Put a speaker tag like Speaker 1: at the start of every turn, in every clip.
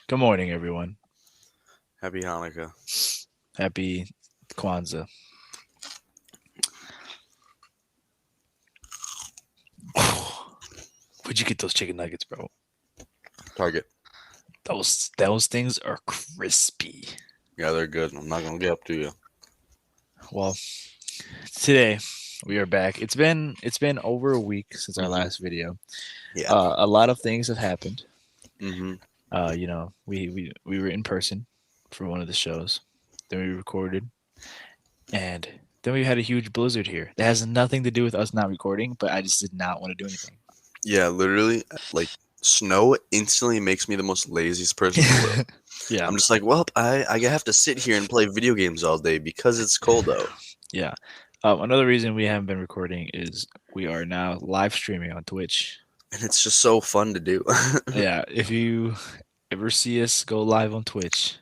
Speaker 1: Good morning, everyone.
Speaker 2: Happy Hanukkah.
Speaker 1: Happy Kwanzaa. Where'd you get those chicken nuggets, bro?
Speaker 2: Target.
Speaker 1: Those things are crispy.
Speaker 2: Yeah, they're good. I'm not gonna get up to you.
Speaker 1: Well, today we are back. It's been over a week since our
Speaker 2: hmm
Speaker 1: last video.
Speaker 2: Yeah.
Speaker 1: A lot of things have happened.
Speaker 2: hmm
Speaker 1: We were in person for one of the shows. Then we recorded, and then we had a huge blizzard here. That has nothing to do with us not recording, but I just did not want to do anything.
Speaker 2: Yeah, literally, like snow instantly makes me the most laziest person in the world.
Speaker 1: Yeah,
Speaker 2: I'm just like, well, I have to sit here and play video games all day because it's cold out.
Speaker 1: yeah. Another reason we haven't been recording is we are now live streaming on Twitch.
Speaker 2: And it's just so fun to do.
Speaker 1: Yeah, if you ever see us go live on Twitch,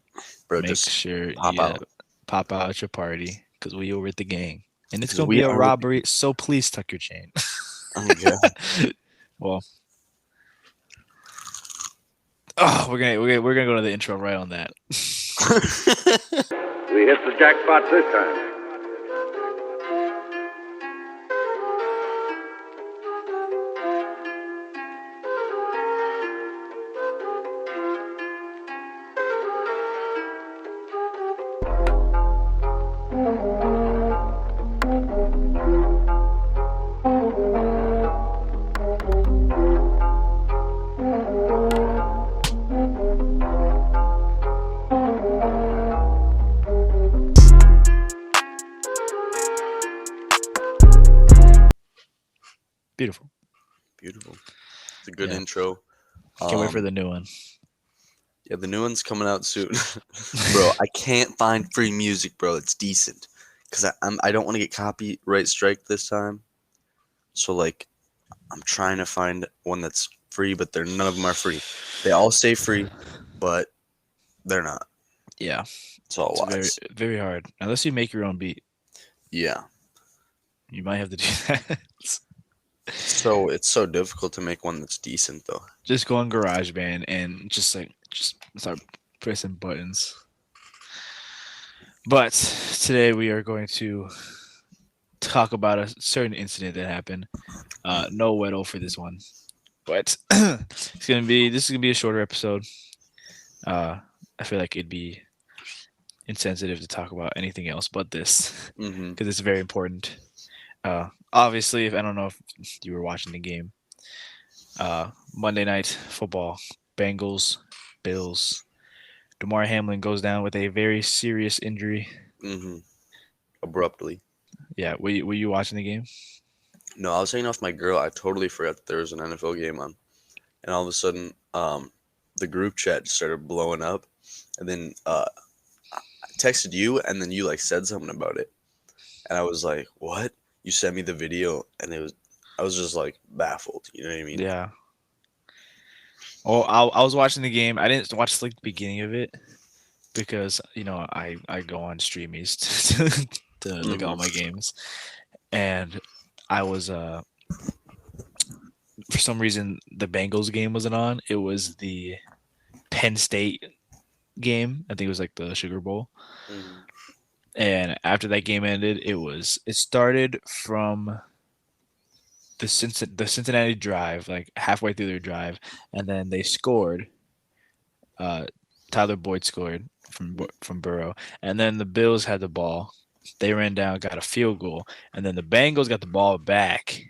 Speaker 2: Bro,
Speaker 1: make
Speaker 2: just
Speaker 1: sure
Speaker 2: pop
Speaker 1: you
Speaker 2: out.
Speaker 1: pop out at your party because we over at the gang, and it's
Speaker 2: Because
Speaker 1: gonna be
Speaker 2: we
Speaker 1: a
Speaker 2: are with
Speaker 1: robbery. So please tuck your chain.
Speaker 2: oh god.
Speaker 1: Well, oh, we're gonna go to the intro right on that.
Speaker 3: We hit the jackpot this time.
Speaker 1: Beautiful.
Speaker 2: Beautiful. It's a good
Speaker 1: Yeah,
Speaker 2: intro.
Speaker 1: can't wait for
Speaker 2: Um,
Speaker 1: the new one.
Speaker 2: yeah, the new one's coming out soon. Bro, I can't find free music, bro. It's decent. Cause I don't want to get copyright strike this time. So like I'm trying to find one that's free, but none of them are free. They all say free, but they're not.
Speaker 1: Yeah,
Speaker 2: It's all
Speaker 1: it's very
Speaker 2: lies.
Speaker 1: very hard unless you make your own beat.
Speaker 2: Yeah.
Speaker 1: You might have to do that.
Speaker 2: It's so difficult to make one that's decent though.
Speaker 1: Just go on GarageBand and just start pressing buttons. But today we are going to talk about a certain incident that happened. No Weddle for this one, but this is gonna be a shorter episode. Uh, I feel like it'd be insensitive to talk about anything else but this
Speaker 2: Mm-hmm.
Speaker 1: because it's very important. Obviously, if I don't know if you were watching the game, Monday night football, Bengals, Bills. Damar Hamlin goes down with a very serious injury.
Speaker 2: Mm-hmm. Abruptly.
Speaker 1: Yeah, were you watching the game?
Speaker 2: No, I was hanging off my girl. I totally forgot that there was an NFL game on. And all of a sudden, the group chat just started blowing up. And then I texted you, and then you like said something about it. And I was like, "What?" You sent me the video, and I was just like baffled. You know what I mean?
Speaker 1: Yeah. Oh, I was watching the game. I didn't watch like the beginning of it because I go on Streamies to look at all my
Speaker 2: Mm-hmm.
Speaker 1: games, and I was for some reason the Bengals game wasn't on. It was the Penn State game. I think it was like the Sugar Bowl.
Speaker 2: Mm-hmm.
Speaker 1: And after that game ended, it started from the Cincinnati drive, like halfway through their drive, and then they scored. Uh, Tyler Boyd scored from Burrow, and then the Bills had the ball. They ran down, got a field goal, and then the Bengals got the ball back,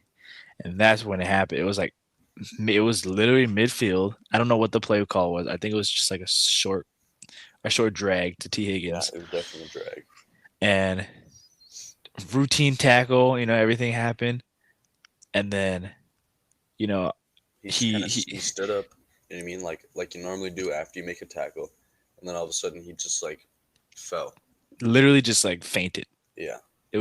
Speaker 1: and that's when it happened. It was literally midfield. I don't know what the play call was. I think it was just like a short drag to T
Speaker 2: Yeah,
Speaker 1: Higgins
Speaker 2: it was definitely a drag.
Speaker 1: and routine tackle. Everything happened, and then you know
Speaker 2: He
Speaker 1: he
Speaker 2: stood up. You know what I mean? Like you normally do after you make a tackle, and then all of a sudden he just like fell.
Speaker 1: literally just like fainted.
Speaker 2: Yeah.
Speaker 1: It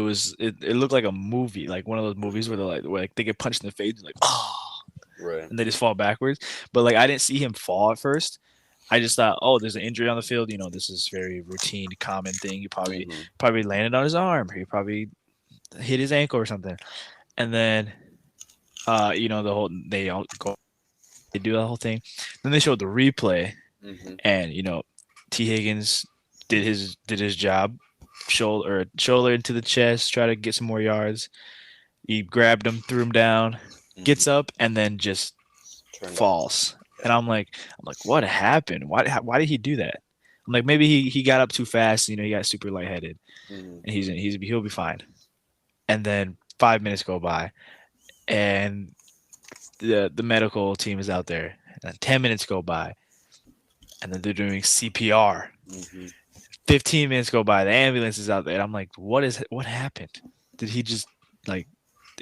Speaker 1: looked like a movie, like one of those movies where they get punched in the face, like oh,
Speaker 2: Right.
Speaker 1: and they just fall backwards. But like I didn't see him fall at first. I just thought, oh, there's an injury on the field. This is very routine, common thing. He probably
Speaker 2: Mm-hmm.
Speaker 1: probably landed on his arm. He probably hit his ankle or something. And then, the whole they all go, they do the whole thing. Then they showed the replay,
Speaker 2: Mm-hmm.
Speaker 1: And T Higgins did his job, shoulder into the chest, try to get some more yards. He grabbed him, threw him down,
Speaker 2: Mm-hmm.
Speaker 1: gets up, and then just
Speaker 2: Turned off.
Speaker 1: falls. And
Speaker 2: Yeah.
Speaker 1: I'm like, what happened? Why did he do that? I'm like, maybe he got up too fast. He got super lightheaded,
Speaker 2: Mm-hmm.
Speaker 1: and he'll be fine. And then 5 minutes go by, and the medical team is out there. And 10 minutes go by, and then they're doing CPR.
Speaker 2: Mm-hmm.
Speaker 1: 15 minutes go by, the ambulance is out there. And I'm like, what happened? Did he just like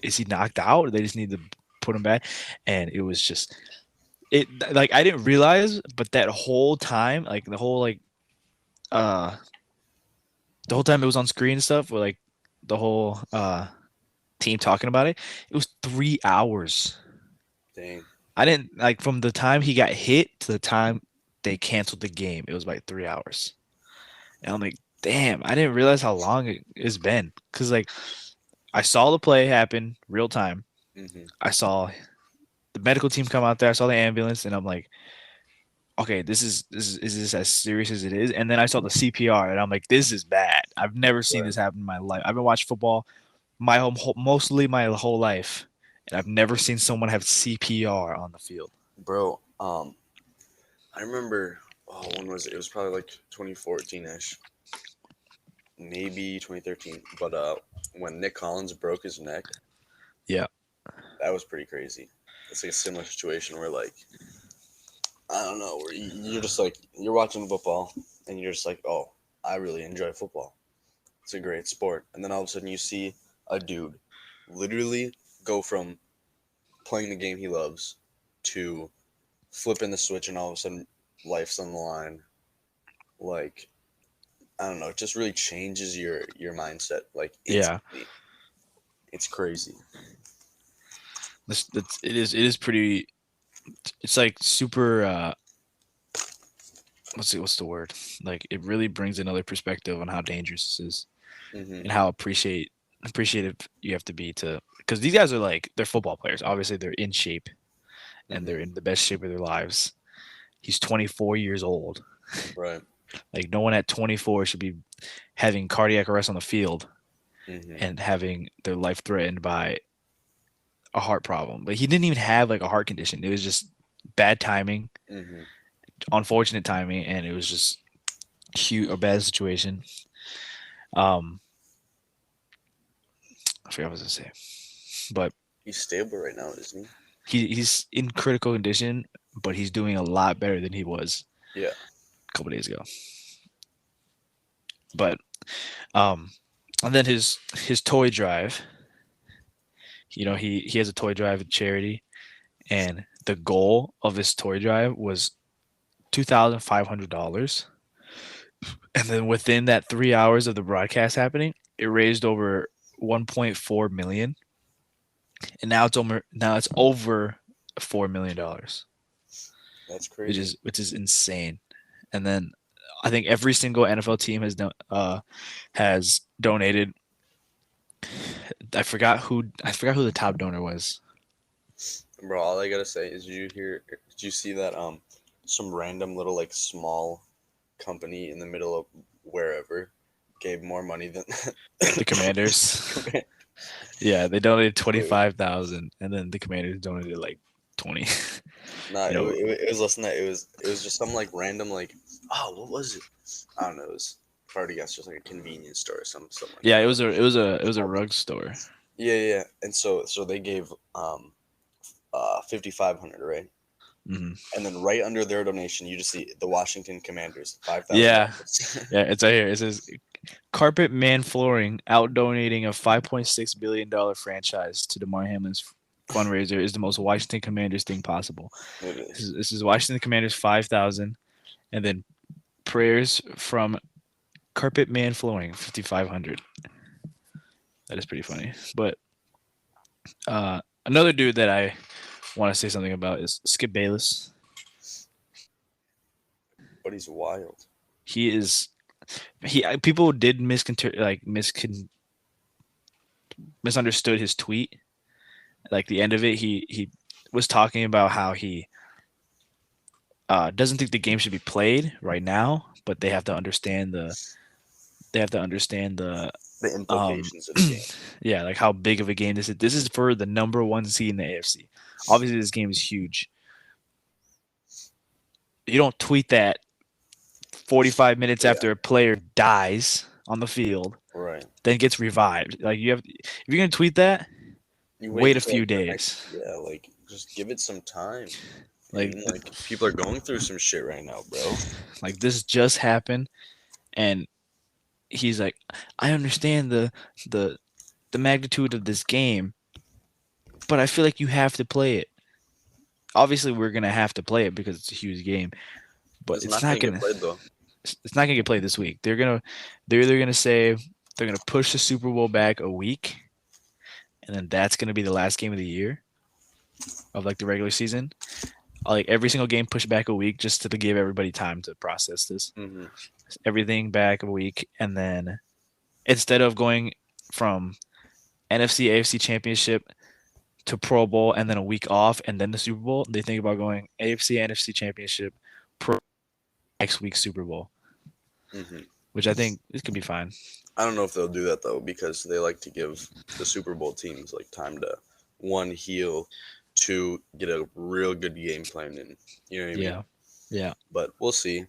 Speaker 1: is he knocked out? Or they just need to put him back? And it was just it like I didn't realize, but that whole time, like uh the whole time it was on screen and stuff, with like the whole team talking about it, it was 3 hours.
Speaker 2: Dang.
Speaker 1: I didn't like from the time he got hit to the time they canceled the game, it was like 3 hours. And I'm like, damn, I didn't realize how long it's been. Cause like I saw the play happen real time.
Speaker 2: Mm-hmm.
Speaker 1: I saw the medical team come out there. I saw the ambulance, and I'm like, okay, is this as serious as it is? And then I saw the CPR, and I'm like, this is bad. I've never seen
Speaker 2: Right.
Speaker 1: this happen in my life. I've been watching football mostly my whole life, and I've never seen someone have CPR on the field.
Speaker 2: Bro, I remember, when was it? It was probably like 2014-ish, maybe 2013. But when Nick Collins broke his neck,
Speaker 1: Yeah,
Speaker 2: that was pretty crazy. It's like a similar situation where, like, I don't know, where you're just like, you're watching football and you're just like, oh, I really enjoy football. It's a great sport. And then all of a sudden you see a dude literally go from playing the game he loves to flipping the switch, and all of a sudden life's on the line. Like, I don't know, it just really changes your mindset, like,
Speaker 1: yeah.
Speaker 2: instantly. It's crazy.
Speaker 1: It is pretty. It's like super. What's the word? Like it really brings another perspective on how dangerous this is,
Speaker 2: Hmm.
Speaker 1: and how appreciative you have to be to, because these guys are like, they're football players. Obviously, they're in shape and
Speaker 2: Hmm.
Speaker 1: they're in the best shape of their lives. He's 24 years old.
Speaker 2: Right.
Speaker 1: Like no one at 24 should be having cardiac arrest on the field
Speaker 2: Hmm.
Speaker 1: and having their life threatened by a heart problem. But he didn't even have like a heart condition. It was just bad timing,
Speaker 2: Hmm.
Speaker 1: unfortunate timing, and it was just a bad situation. Um, I forgot what I was gonna say, but
Speaker 2: He's stable right now, isn't
Speaker 1: he's in critical condition, but he's doing a lot better than he was
Speaker 2: he? Yeah.
Speaker 1: a couple days ago. But um, and then his toy drive. He has a toy drive charity, and the goal of his toy drive was $2,500. And then within that 3 hours of the broadcast happening, it raised over 1.4 million, and now it's over $4 million,
Speaker 2: That's
Speaker 1: which
Speaker 2: crazy.
Speaker 1: is insane. And then I think every single NFL team has donated. I forgot who the top donor was.
Speaker 2: Bro, all I gotta say is, did you see that some random little, like, small company in the middle of wherever gave more money than
Speaker 1: The Commanders.
Speaker 2: Command-
Speaker 1: Yeah, they donated
Speaker 2: Wait,
Speaker 1: 25,000, and then the Commanders donated like 20.
Speaker 2: nah,
Speaker 1: you know,
Speaker 2: it was less than that. It was just some, like, random, like, oh, what was it? I don't know. It was hard to guess. Just like a convenience store or something like
Speaker 1: yeah, it
Speaker 2: that.
Speaker 1: was a
Speaker 2: Small
Speaker 1: rug
Speaker 2: business.
Speaker 1: store.
Speaker 2: Yeah, yeah. And so they gave 5,500, right?
Speaker 1: Hmm.
Speaker 2: And then right under their donation, you just see the Washington Commanders,
Speaker 1: Yeah,
Speaker 2: $5,000.
Speaker 1: yeah, it's right here. It says Carpet Man Flooring out donating a $5.6 billion franchise to Damar Hamlin's fundraiser is the most Washington Commanders thing possible.
Speaker 2: It
Speaker 1: This
Speaker 2: is.
Speaker 1: is, this is Washington Commanders 5,000, and then prayers from Carpet Man Flooring 5,500. That is pretty funny. But another dude that I want to say something about is Skip Bayless.
Speaker 2: But he's wild.
Speaker 1: He is people did misunderstood his tweet. Like the end of it, he was talking about how he doesn't think the game should be played right now, but they have to understand the
Speaker 2: The
Speaker 1: um
Speaker 2: implications of the game.
Speaker 1: yeah, like how big of a game this is. This is for the number one seed in the AFC. Obviously, this game is huge. You don't tweet that 45 minutes
Speaker 2: Yeah.
Speaker 1: after a player dies on the field,
Speaker 2: Right.
Speaker 1: then gets revived. Like if you're gonna tweet that,
Speaker 2: You
Speaker 1: wait a
Speaker 2: till
Speaker 1: few
Speaker 2: the
Speaker 1: days.
Speaker 2: yeah, like just give it some time.
Speaker 1: Like
Speaker 2: And like people are going through some shit right now, bro.
Speaker 1: like this just happened, and he's like, I understand the the magnitude of this game, but I feel like you have to play it. Obviously, we're gonna have to play it because it's a huge game, but
Speaker 2: It's
Speaker 1: it's
Speaker 2: not
Speaker 1: not
Speaker 2: gonna get
Speaker 1: gonna
Speaker 2: played though.
Speaker 1: it's not gonna get played this week. They're either gonna say they're gonna push the Super Bowl back a week, and then that's gonna be the last game of the year of like the regular season. Like every single game pushed back a week just to give everybody time to process this.
Speaker 2: Mm-hmm.
Speaker 1: Everything back a week, and then instead of going from NFC AFC Championship to Pro Bowl and then a week off and then the Super Bowl, they think about going AFC NFC Championship, Pro next week Super Bowl,
Speaker 2: Mm-hmm.
Speaker 1: which I think this could be fine.
Speaker 2: I don't know if they'll do that though because they like to give the Super Bowl teams like time to one heal, two get a real good game plan in. You know what I mean?
Speaker 1: Yeah, yeah.
Speaker 2: But we'll see.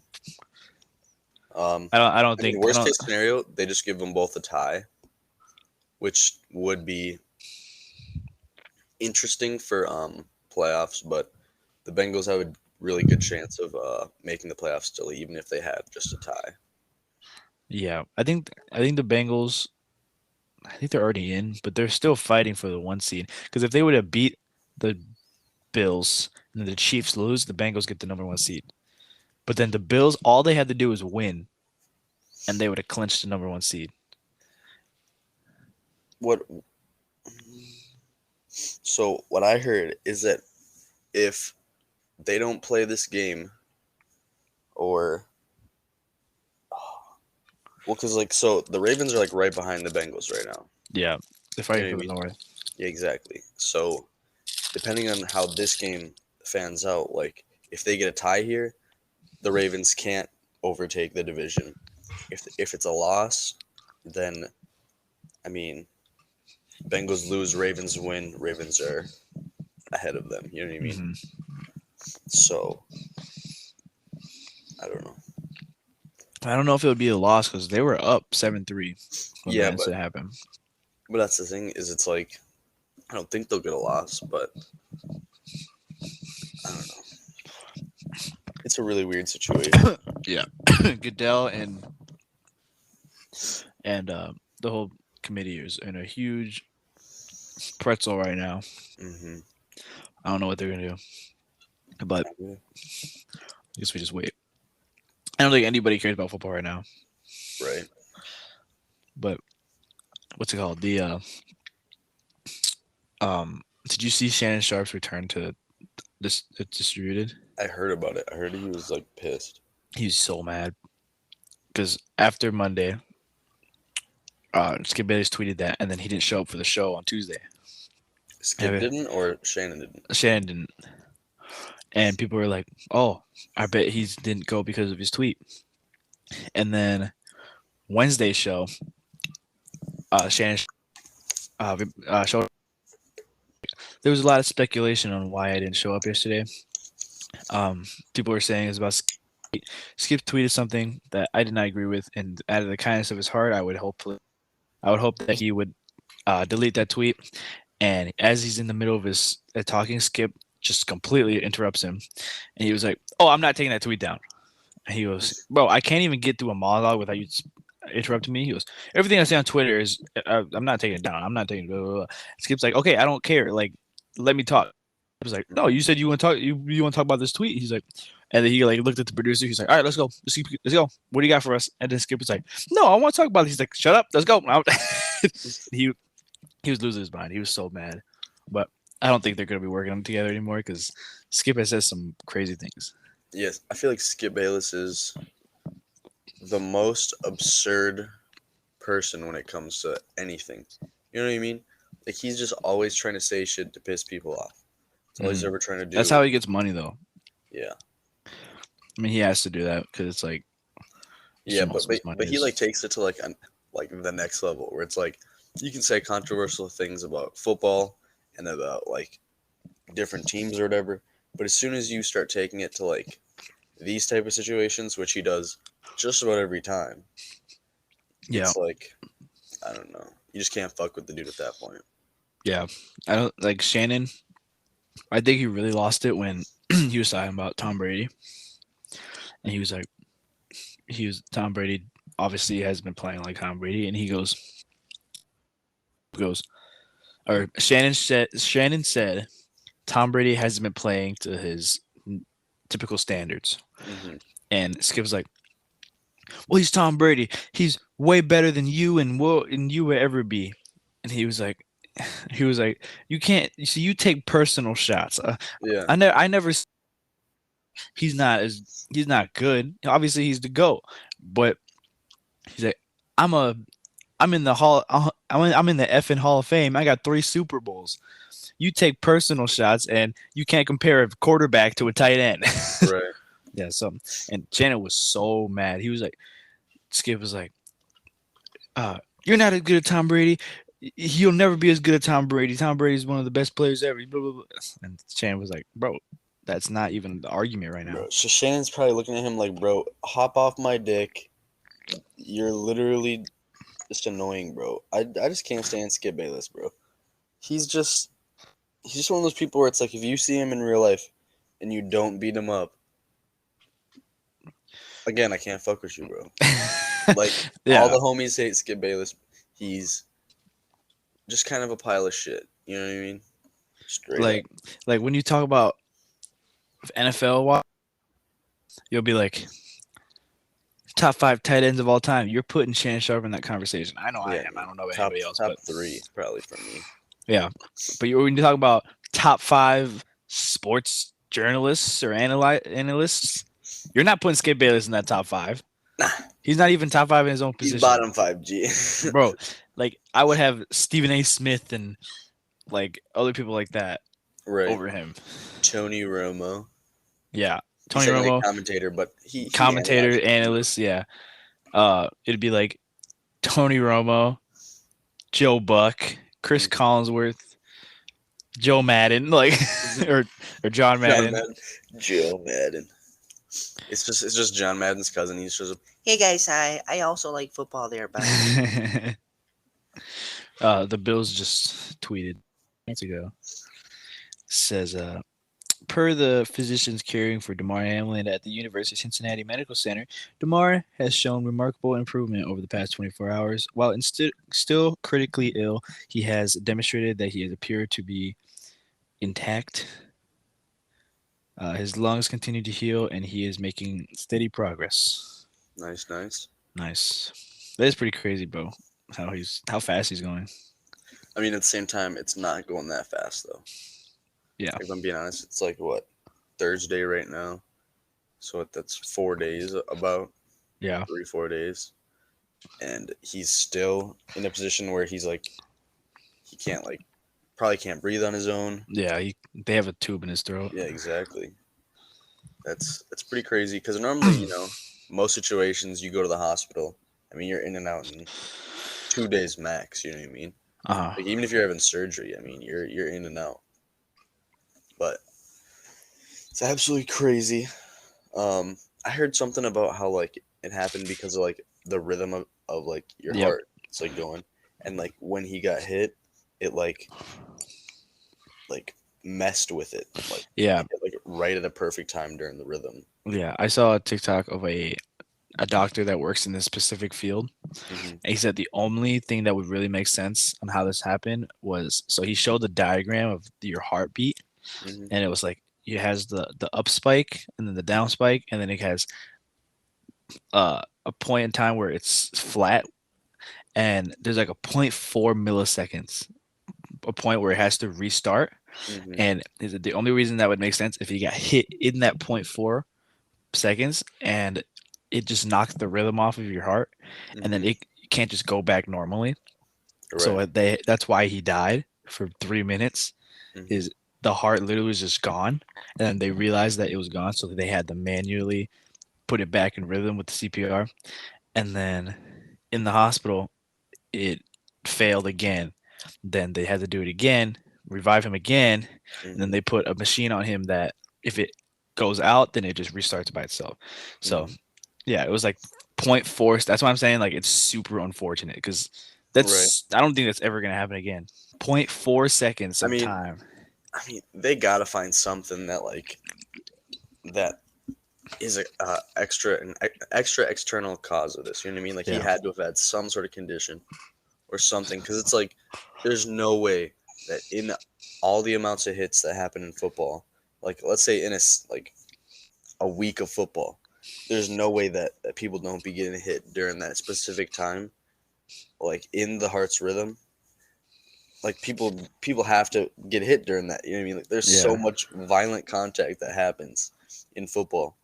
Speaker 1: I don't
Speaker 2: I mean,
Speaker 1: think
Speaker 2: worst case scenario, they just give them both a tie, which would be interesting for playoffs. But the Bengals have a really good chance of making the playoffs still, even if they had just a tie.
Speaker 1: Yeah, I think the Bengals. I think they're already in, but they're still fighting for the one seed. Because if they would have beat the Bills and the Chiefs lose, the Bengals get the number one seed. But then the Bills, all they had to do was win, and they would have clinched the number one seed.
Speaker 2: What? So what I heard is that if they don't play this game, or well, because like so the Ravens are like right behind the Bengals right now.
Speaker 1: Yeah, they're fighting
Speaker 2: You know
Speaker 1: for the
Speaker 2: what I
Speaker 1: North.
Speaker 2: Yeah, exactly. So depending on how this game fans out, like if they get a tie here, the Ravens can't overtake the division. If it's a loss, then I mean Bengals lose, Ravens win, Ravens are ahead of them. You know what I mean?
Speaker 1: Mm-hmm.
Speaker 2: So I don't know.
Speaker 1: I don't know if it would be a loss because they were up 7-3 when
Speaker 2: Yeah,
Speaker 1: that incident happened.
Speaker 2: But that's the thing is it's like I don't think they'll get a loss, but I don't know. It's a really weird situation.
Speaker 1: Yeah, Goodell and the whole committee is in a huge pretzel right now.
Speaker 2: Mm-hmm.
Speaker 1: I don't know what they're gonna do, but I guess we just wait. I don't think anybody cares about football right now.
Speaker 2: Right.
Speaker 1: But what's it called? Did you see Shannon Sharp's return to this distributed?
Speaker 2: I heard about it. I heard he was like pissed.
Speaker 1: He was so mad because after Monday, Skip Bayless tweeted that, and then he didn't show up for the show on Tuesday.
Speaker 2: Skip didn't, or Shannon didn't.
Speaker 1: Shannon didn't, and people were like, "Oh, I bet he didn't go because of his tweet." And then Wednesday show, Shannon showed. There was a lot of speculation on why I didn't show up yesterday. People were saying it's about Skip tweeted something that I did not agree with, and out of the kindness of his heart, I would hope that he would delete that tweet. And as he's in the middle of his talking, Skip just completely interrupts him, and he was like, "Oh, I'm not taking that tweet down." And he goes, "Bro, I can't even get through a monologue without you interrupting me." He goes, "Everything I say on Twitter is I'm not taking it down. I'm not taking it." Blah, blah, blah. Skip's like, "Okay, I don't care. Like, let me talk." I was like, "No, you said you want to talk. You want to talk about this tweet?" He's like, and then he like looked at the producer. He's like, "All right, let's go. Let's go. What do you got for us?" And then Skip was like, "No, I want to talk about it." He's like, "Shut up. Let's go." He was losing his mind. He was so mad, but I don't think they're gonna be working together anymore because Skip has said some crazy things.
Speaker 2: Yes, I feel like Skip Bayless is the most absurd person when it comes to anything. You know what I mean? Like he's just always trying to say shit to piss people off. That's all he's ever trying to do.
Speaker 1: That's how he gets money, though.
Speaker 2: Yeah.
Speaker 1: I mean, he has to do that because it's like
Speaker 2: Yeah,
Speaker 1: most of his money
Speaker 2: but he
Speaker 1: is.
Speaker 2: like takes it to like the next level where it's like you can say controversial things about football and about like different teams or whatever, but as soon as you start taking it to like these type of situations, which he does just about every time,
Speaker 1: Yeah,
Speaker 2: it's like I don't know. You just can't fuck with the dude at that point.
Speaker 1: yeah. I don't like Shannon. I think he really lost it when he was talking about Tom Brady, and he was like, Tom Brady obviously has been playing like Tom Brady, and he goes, or Shannon said Tom Brady hasn't been playing to his typical standards,
Speaker 2: Hmm.
Speaker 1: and Skip was like, well, he's Tom Brady. He's way better than you and you will ever be. And he was like, you can't. So you take personal shots.
Speaker 2: Yeah,
Speaker 1: I never. He's not as he's not good. Obviously, he's the goat. But he's like, I'm a I'm in the I'm in the effing Hall of Fame. I got 3 Super Bowls. You take personal shots, and you can't compare a quarterback to a tight end.
Speaker 2: right.
Speaker 1: Yeah. So and Shannon was so mad. He was like, Skip was like, you're not as good as Tom Brady. He'll never be as good as Tom Brady. Tom Brady is one of the best players ever. Blah, blah, blah. And Shannon was like, bro, that's not even the argument right now.
Speaker 2: Bro, so Shannon's probably looking at him like, bro, hop off my dick. You're literally just annoying, bro. I just can't stand Skip Bayless, bro. He's just he's just one of those people where it's like if you see him in real life and you don't beat him up, again, I can't fuck with you, bro. Like all
Speaker 1: Yeah,
Speaker 2: the homies hate Skip Bayless. He's just kind of a pile of shit. You know what I mean? Straight up.
Speaker 1: like when you talk about NFL, you'll be like top 5 tight ends of all time. You're putting Shannon Sharp in that conversation. I know I
Speaker 2: Yeah,
Speaker 1: am. I don't know about
Speaker 2: top
Speaker 1: anybody else,
Speaker 2: top
Speaker 1: but
Speaker 2: 3 probably for me.
Speaker 1: yeah. But when you talk about top 5 sports journalists or analysts, you're not putting Skip Bayless in that top 5.
Speaker 2: Nah,
Speaker 1: He's not even top 5 in his own
Speaker 2: he's
Speaker 1: position,
Speaker 2: bottom 5G.
Speaker 1: bro. Like I would have Stephen A. Smith and like other people like that
Speaker 2: Right.
Speaker 1: over him.
Speaker 2: Tony Romo.
Speaker 1: Yeah,
Speaker 2: He's
Speaker 1: Tony
Speaker 2: technically a
Speaker 1: Romo,
Speaker 2: commentator, but he
Speaker 1: commentator,
Speaker 2: analyzes.
Speaker 1: analyst. Yeah, it'd be like Tony Romo, Joe Buck, Chris
Speaker 2: Mhm.
Speaker 1: Collinsworth, Joe Madden, like or John
Speaker 2: John
Speaker 1: Madden.
Speaker 2: Madden. Joe Madden. It's just John Madden's cousin. He's just hey guys, I also like football there, but
Speaker 1: The Bills just tweeted months ago. Says, per the physicians caring for Damar Hamlin at the University of Cincinnati Medical Center, Damar has shown remarkable improvement over the past 24 hours. While still critically ill, he has demonstrated that he has appeared to be intact. His lungs continue to heal, and he is making steady progress.
Speaker 2: nice, nice.
Speaker 1: Nice. That is pretty crazy, bro. How fast he's going.
Speaker 2: I mean, at the same time, it's not going that fast though.
Speaker 1: Yeah.
Speaker 2: If I'm being honest, it's like what Thursday right now, so that's 4 days, about
Speaker 1: Yeah.
Speaker 2: 3 4 days, and he's still in a position where he's like he can't like probably can't breathe on his own.
Speaker 1: Yeah. They have a tube in his throat.
Speaker 2: Yeah, exactly. That's pretty crazy because normally, most situations you go to the hospital. I mean, you're in and out in 2 days max. You know what I mean?
Speaker 1: Uh-huh.
Speaker 2: Like even if you're having surgery, I mean, you're in and out. But it's absolutely crazy. I heard something about how like it happened because of like the rhythm of like your
Speaker 1: Yep.
Speaker 2: heart. It's like going, and like when he got hit, it like messed with it.
Speaker 1: Yeah.
Speaker 2: Like right at a perfect time during the rhythm.
Speaker 1: Yeah. I saw a TikTok of a doctor that works in this specific field.
Speaker 2: Hmm.
Speaker 1: And he said the only thing that would really make sense on how this happened was so he showed the diagram of your heartbeat,
Speaker 2: Hmm.
Speaker 1: and it was like it has the up spike and then the down spike, and then it has a point in time where it's flat, and there's like a zero point 0.4 milliseconds, a point where it has to restart.
Speaker 2: Hmm.
Speaker 1: And is it the only reason that would make sense if he got hit in that zero point 0.4 seconds and it just knocked the rhythm off of your heart, and then
Speaker 2: Hmm.
Speaker 1: it can't just go back normally.
Speaker 2: Right.
Speaker 1: So that's why he died for 3 minutes.
Speaker 2: Hmm.
Speaker 1: Is the heart literally was just gone, and then they realized that it was gone, so they had to manually put it back in rhythm with the CPR, and then in the hospital it failed again. Then they had to do it again, revive him again, and then
Speaker 2: hmm
Speaker 1: they put a machine on him that if it goes out, then it just restarts by itself. So
Speaker 2: hmm
Speaker 1: yeah, it was like point 0.4. That's why I'm saying like it's super unfortunate because
Speaker 2: Right.
Speaker 1: I don't think that's ever gonna happen again. Point 0.4 seconds
Speaker 2: I
Speaker 1: of
Speaker 2: mean,
Speaker 1: time.
Speaker 2: they gotta find something that that is a an extra external cause of this. You know what I mean? Like he
Speaker 1: Yeah.
Speaker 2: had to have had some sort of condition or something, because it's like there's no way that in all the amounts of hits that happen in football, like let's say in like a week of football, there's no way that people don't be getting hit during that specific time, like in the heart's rhythm. Like people have to get hit during that. You know what I mean? Like there's so
Speaker 1: Yeah.
Speaker 2: much violent contact that happens in football.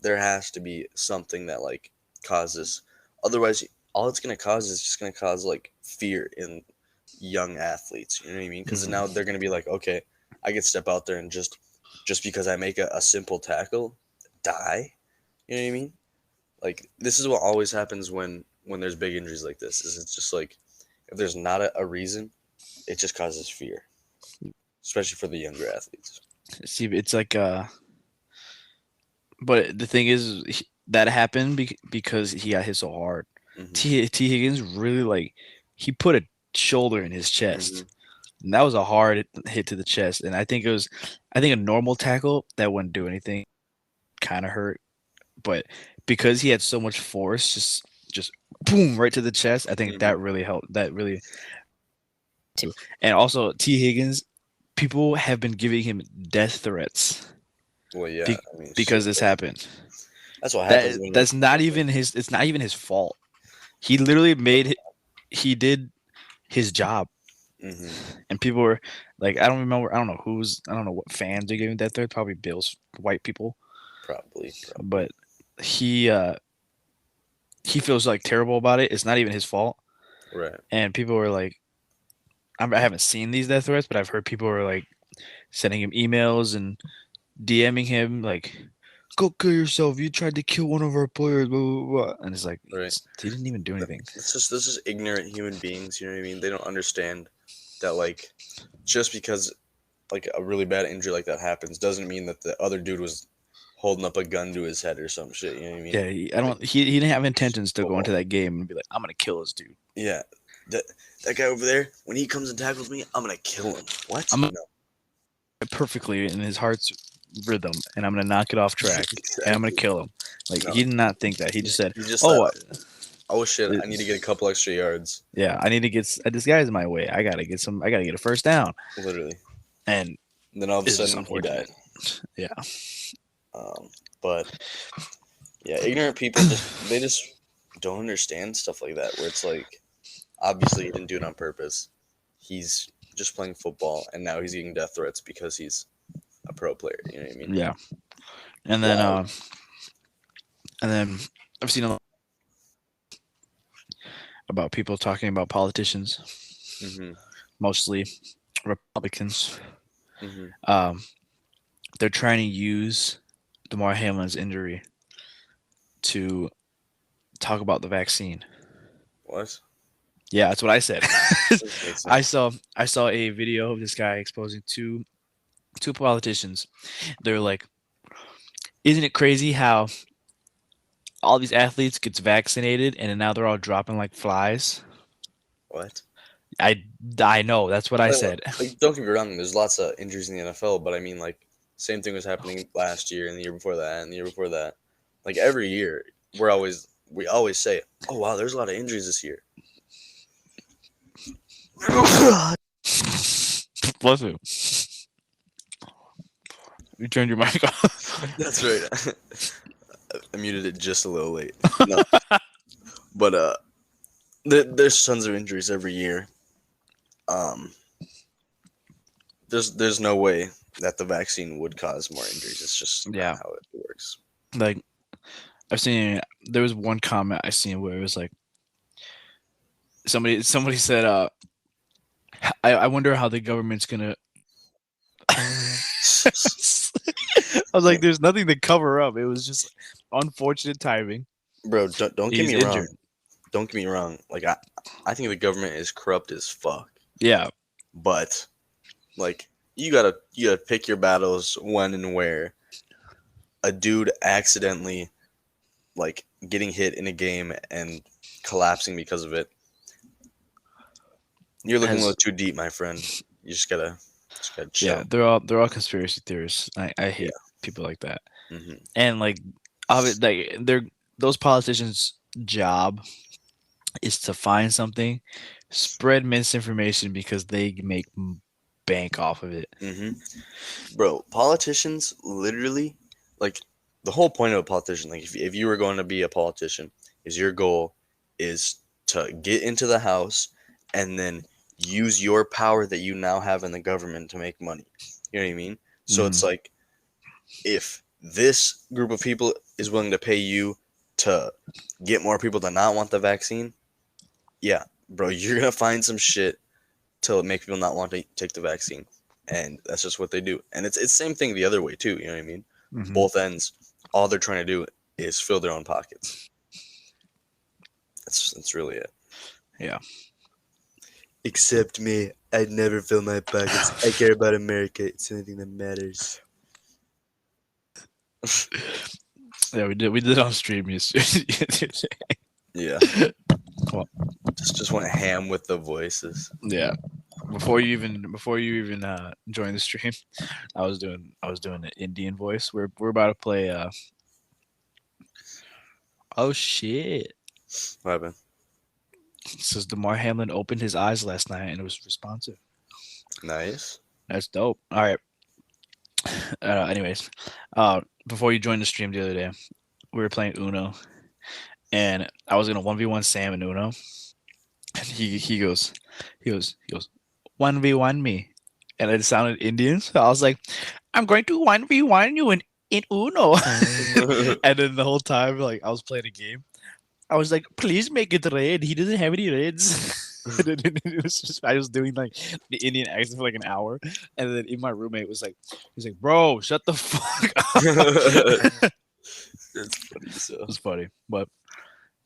Speaker 2: There has to be something that like causes. Otherwise, all it's gonna cause is just gonna cause like fear in young athletes. You know what I mean? Because
Speaker 1: Mhm.
Speaker 2: now they're gonna be like, okay, I can step out there and just because I make a simple tackle, die. You know what I mean? Like this is what always happens when there's big injuries like this. Is it's just like if there's not a reason, it just causes fear, especially for the younger athletes.
Speaker 1: See, it's like but the thing is that happened because he got hit so hard.
Speaker 2: hmm
Speaker 1: T Higgins really like he put a shoulder in his
Speaker 2: hmm
Speaker 1: chest. And that was a hard hit to the chest. And I think a normal tackle that wouldn't do anything, kind of hurt. But because he had so much force, just boom right to the chest, I think
Speaker 2: hmm
Speaker 1: that really helped. That really too. And also T Higgins, people have been giving him death threats
Speaker 2: Well, yeah,
Speaker 1: be-
Speaker 2: I mean,
Speaker 1: because
Speaker 2: shit.
Speaker 1: this happened.
Speaker 2: That's what happens when you're.
Speaker 1: That's not even his. It's not even his fault. He literally he did his job,
Speaker 2: hmm
Speaker 1: and people were like, I don't remember. I don't know what fans are giving death threats. Probably Bills, white people.
Speaker 2: Probably.
Speaker 1: But he uh he feels like terrible about it. It's not even his fault.
Speaker 2: Right.
Speaker 1: And people were like, I haven't seen these death threats, but I've heard people were like sending him emails and DMing him like, "Go kill yourself! You tried to kill one of our players." Blah, blah, blah. And it's like
Speaker 2: Right.
Speaker 1: he didn't even do anything.
Speaker 2: It's just this is ignorant human beings. You know what I mean? They don't understand that like just because like a really bad injury like that happens doesn't mean that the other dude was holding up a gun to his head or some shit. You know what I mean?
Speaker 1: Yeah, I
Speaker 2: Like
Speaker 1: don't. He didn't have
Speaker 2: it's
Speaker 1: intentions to go into
Speaker 2: football.
Speaker 1: that game and be like, "I'm gonna kill this dude.
Speaker 2: Yeah. That that guy over there, when he comes and tackles me, I'm gonna kill him. What?
Speaker 1: I'm gonna
Speaker 2: No.
Speaker 1: hit perfectly in his heart's rhythm, and I'm gonna knock it off track, and I'm gonna
Speaker 2: Exactly.
Speaker 1: kill him." Like
Speaker 2: No.
Speaker 1: he did not think that. He just said,
Speaker 2: He just
Speaker 1: "Oh,
Speaker 2: thought, oh shit, I need to get a couple extra yards.
Speaker 1: yeah, I need to get this guy's in my way. I gotta get some. I gotta get a first down."
Speaker 2: Literally.
Speaker 1: And
Speaker 2: And then all of a
Speaker 1: it's just
Speaker 2: sudden he died.
Speaker 1: unfortunate. Yeah,
Speaker 2: But yeah, ignorant people just don't understand stuff like that. Where it's like, obviously he didn't do it on purpose. He's just playing football, and now he's getting death threats because he's a pro player. You know what I mean?
Speaker 1: yeah. And then,
Speaker 2: Wild.
Speaker 1: and then I've seen a lot about people talking about politicians,
Speaker 2: hmm
Speaker 1: mostly Republicans.
Speaker 2: hmm
Speaker 1: Um, they're trying to use Damar Hamlin's injury to talk about the vaccine.
Speaker 2: What?
Speaker 1: Yeah, that's what I said.
Speaker 2: Doesn't make sense.
Speaker 1: I saw a video of this guy exposing two politicians. They're like, "Isn't it crazy how all these athletes gets vaccinated and now they're all dropping like flies?"
Speaker 2: What?
Speaker 1: I I know that's what I
Speaker 2: Like,
Speaker 1: said.
Speaker 2: don't get me wrong. There's lots of injuries in the NFL, but I mean, like, same thing was happening last year and the year before that and the year before that. Like every year, we always say, "Oh wow, there's a lot of injuries this year."
Speaker 1: Bless you. You turned your mic off.
Speaker 2: That's right. I muted it just a little late. No, but there's tons of injuries every year. Um, there's no way that the vaccine would cause more injuries. It's just not
Speaker 1: Yeah,
Speaker 2: how it works.
Speaker 1: like I've seen. There was one comment I seen where it was like somebody said, "I wonder how the government's gonna." was like, there's nothing to cover up. It was just unfortunate timing.
Speaker 2: Bro, don't get
Speaker 1: He's
Speaker 2: me wrong.
Speaker 1: injured.
Speaker 2: Don't get me wrong. Like I think the government is corrupt as fuck.
Speaker 1: Yeah.
Speaker 2: But like you gotta pick your battles when and where. A dude accidentally like getting hit in a game and collapsing because of it. You're looking a little too deep, my friend. You just gotta chill.
Speaker 1: Yeah, they're all conspiracy theorists. I hate people like that.
Speaker 2: Hmm.
Speaker 1: And like, those politicians' job is to find something, spread misinformation because they make bank off of it.
Speaker 2: Hmm. Bro, politicians literally like the whole point of a politician. Like if you were going to be a politician, is your goal is to get into the house and then use your power that you now have in the government to make money. You know what I mean? So it's like if this group of people is willing to pay you to get more people to not want the vaccine, yeah, bro, you're gonna find some shit to make people not want to take the vaccine, and that's just what they do. And it's same thing the other way too. You know what I mean?
Speaker 1: Mhm.
Speaker 2: Both ends, all they're trying to do is fill their own pockets. That's really it.
Speaker 1: Yeah.
Speaker 2: Except me, I'd never fill my pockets. I care about America. It's the only thing that matters.
Speaker 1: Yeah, we did it on stream yesterday.
Speaker 2: Yeah.
Speaker 1: Well,
Speaker 2: Just went ham with the voices.
Speaker 1: yeah. Before you even joined the stream, I was doing an Indian voice. We're about to play. Oh shit!
Speaker 2: What happened?
Speaker 1: It says Damar Hamlin opened his eyes last night and it was responsive.
Speaker 2: Nice.
Speaker 1: That's dope. All right. Anyways, before you joined the stream the other day, we were playing Uno, and I was gonna 1v1 Sam in Uno, and he goes 1v1 me, and it sounded Indian, so I was like, I'm going to 1v1 you in Uno, and then the whole time like I was playing a game, I was like, please make it red. He doesn't have any reds. And then it was just, I was doing like the Indian accent for like an hour, and then my roommate was like, he's like, bro, shut the fuck up.
Speaker 2: That's funny. So.
Speaker 1: It was funny, but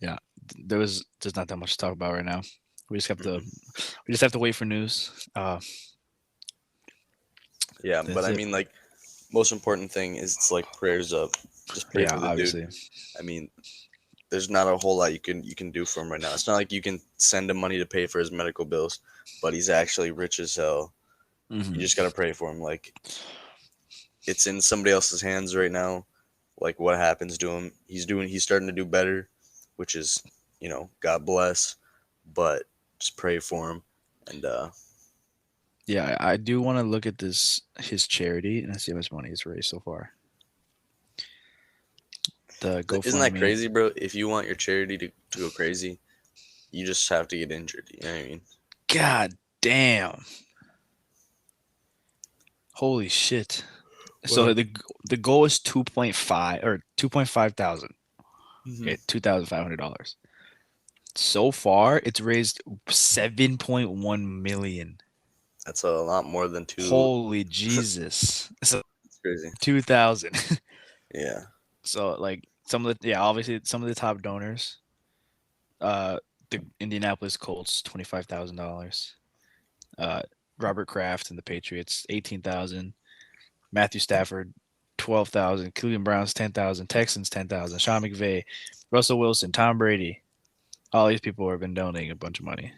Speaker 1: yeah, there's not that much to talk about right now. We just have to wait for news.
Speaker 2: Yeah,
Speaker 1: That's
Speaker 2: but I
Speaker 1: it.
Speaker 2: mean, like, most important thing is it's like prayers up. Just pray
Speaker 1: Yeah,
Speaker 2: for the
Speaker 1: obviously.
Speaker 2: dude. I mean, there's not a whole lot you can do for him right now. It's not like you can send him money to pay for his medical bills, but he's actually rich as hell.
Speaker 1: Mhm.
Speaker 2: You just gotta pray for him. Like, it's in somebody else's hands right now. Like, what happens to him? He's starting to do better, which is, God bless. But just pray for him, and
Speaker 1: Yeah, I do want to look at his charity and see how much money he's raised so far. The
Speaker 2: isn't that
Speaker 1: GoFundMe.
Speaker 2: crazy, bro? If you want your charity to go crazy, you just have to get injured. You know what I mean?
Speaker 1: God damn! Holy shit! So
Speaker 2: What?
Speaker 1: the goal is 2.5 or 2.5 thousand.
Speaker 2: Mhm.
Speaker 1: Okay, $2,500. So far, it's raised 7.1 million.
Speaker 2: That's a lot more than two.
Speaker 1: Holy Jesus! So
Speaker 2: It's crazy.
Speaker 1: 2,000.
Speaker 2: Yeah.
Speaker 1: So like obviously some of the top donors. The Indianapolis Colts $25,000. Robert Kraft and the Patriots 18,000. Matthew Stafford 12,000. Cleveland Browns 10,000. Texans 10,000. Sean McVay, Russell Wilson, Tom Brady. All these people have been donating a bunch of money.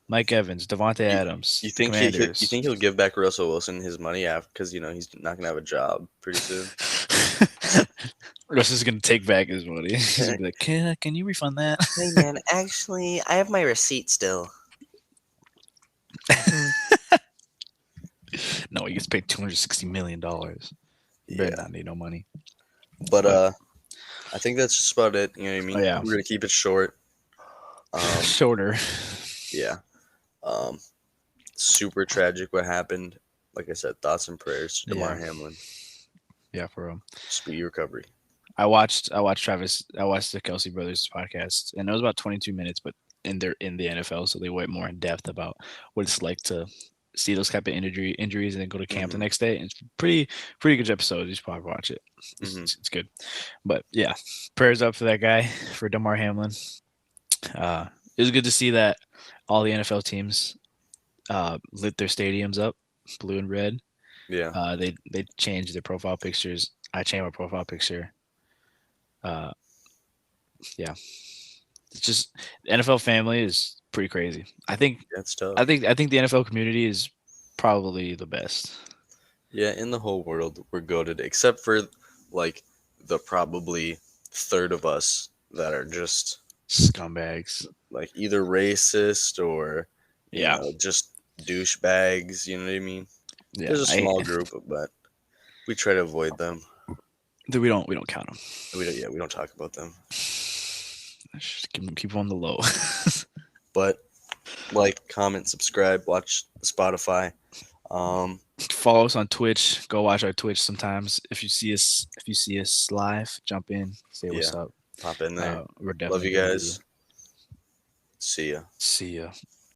Speaker 1: Mike Evans, Devontae Adams,
Speaker 2: You
Speaker 1: the
Speaker 2: think
Speaker 1: Commanders.
Speaker 2: you think he'll give back Russell Wilson his money after because he's not gonna have a job pretty soon.
Speaker 1: Russ is gonna take back his money. He's gonna be like, "Can you refund that?"
Speaker 2: Hey man, actually, I have my receipt still.
Speaker 1: No, he gets paid $260 million. You better not need no money.
Speaker 2: But I think that's just about it. You know what I mean?
Speaker 1: Oh, yeah.
Speaker 2: We're gonna keep it short.
Speaker 1: Shorter.
Speaker 2: Yeah. Super tragic what happened. Like I said, thoughts and prayers to Damar Hamlin.
Speaker 1: Yeah, for real.
Speaker 2: Speedy recovery.
Speaker 1: I watched the Kelsey brothers podcast, and it was about 22 minutes, but they're in the NFL, so they went more in depth about what it's like to see those type of injuries and then go to camp the
Speaker 2: Mhm.
Speaker 1: next day. And it's pretty good episode. You should probably watch it.
Speaker 2: Mhm.
Speaker 1: It's good. But yeah, prayers up for that guy, for Damar Hamlin. It was good to see that all the NFL teams lit their stadiums up blue and red.
Speaker 2: Yeah,
Speaker 1: They changed their profile pictures. I changed my profile picture. Uh, yeah, it's just the NFL family is pretty crazy.
Speaker 2: that's tough.
Speaker 1: I think the NFL community is probably the best.
Speaker 2: Yeah, in the whole world, we're goated, except for like the probably third of us that are just
Speaker 1: Scumbags.
Speaker 2: like either racist or
Speaker 1: Yeah,
Speaker 2: just douchebags. You know what I mean?
Speaker 1: yeah.
Speaker 2: There's a small group, but we try to avoid them.
Speaker 1: We don't count them.
Speaker 2: We don't talk about them.
Speaker 1: Just keep them on the low.
Speaker 2: But like, comment, subscribe, watch Spotify.
Speaker 1: Follow us on Twitch. Go watch our Twitch sometimes. If you see us live, jump in, say what's
Speaker 2: Yeah.
Speaker 1: up.
Speaker 2: Pop in there.
Speaker 1: We're
Speaker 2: Love
Speaker 1: definitely
Speaker 2: you
Speaker 1: gonna
Speaker 2: guys. See ya.
Speaker 1: see ya.